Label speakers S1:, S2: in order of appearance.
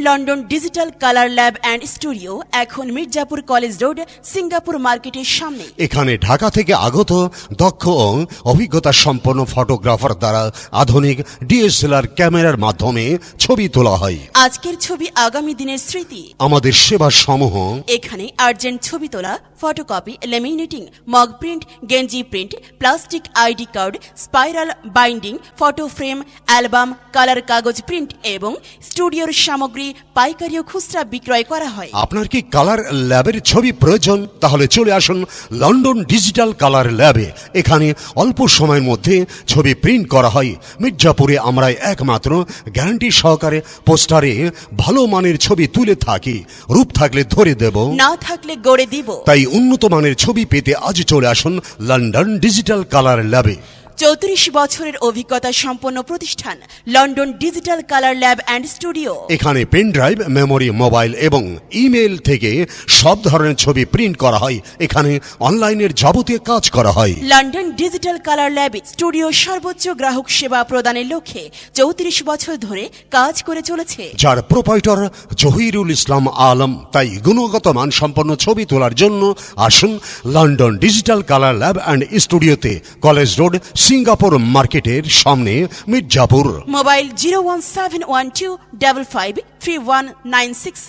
S1: London digital colour lab and studio, এখন Mirzapur college road, Singapore মার্কেটের সামনে।
S2: এখানে ঢাকা থেকে আগত দক্ষ ও অভিজ্ঞতা সম্পন্ন ফটোগ্রাফার দ্বারা আধুনিক ডিএসএলআর ক্যামেরার মাধ্যমে ছবি তোলা হয়।
S1: আজকের ছবি আগামী দিনের স্মৃতি।
S2: আমাদের সেবা সমূহ:
S1: এখানে আর্জেন্ট ছবি তোলা, ফটোকপি, লেমিনেটিং, মগ প্রিন্ট, গেঞ্জি print, plastic ID card, spiral binding, photo frame, album, colour কাগজ প্রিন্ট এবং স্টুডিওর সামগ্রী পাইকারি ও খুচরা বিক্রয় করা হয়।
S2: আপনার কি কালার ল্যাবের ছবি প্রয়োজন? তাহলে চলে আসুন লন্ডন ডিজিটাল কালার ল্যাবে। এখানে অল্প সময়ের মধ্যে ছবি প্রিন্ট করা হয়। মির্জাপুরে আমরা একমাত্র গ্যারান্টি সহকারে পোস্টারে ভালো মানের ছবি তুলে থাকি। রূপ থাকলে ধরে দেব,
S1: না থাকলে গড়ে দিব।
S2: তাই উন্নত মানের ছবি পেতে আজ চলে আসুন লন্ডন ডিজিটাল কালার ল্যাবে।
S1: 34 বছরের অভিজ্ঞতা সম্পন্ন প্রতিষ্ঠান London digital colour lab and studio.
S2: এখানে পেন ড্রাইভ, মেমোরি, মোবাইল এবং ইমেল থেকে সব ধরনের ছবি প্রিন্ট করা হয়। এখানে অনলাইনের যাবতীয় কাজ করা হয়।
S1: London digital colour lab studio সর্বোচ্চ গ্রাহক সেবা প্রদানের লক্ষ্যে 34 বছর ধরে কাজ করে চলেছে,
S2: যার প্রোপাইটর জহিরুল ইসলাম আলম। তাই গুণগত মান সম্পন্ন ছবি তোলার জন্য আসুন London digital colour lab and স্টুডিওতে, কলেজ রোড, সিঙ্গাপুর মার্কেটের সামনে, মির্জাপুর।
S1: মোবাইল 01712553196।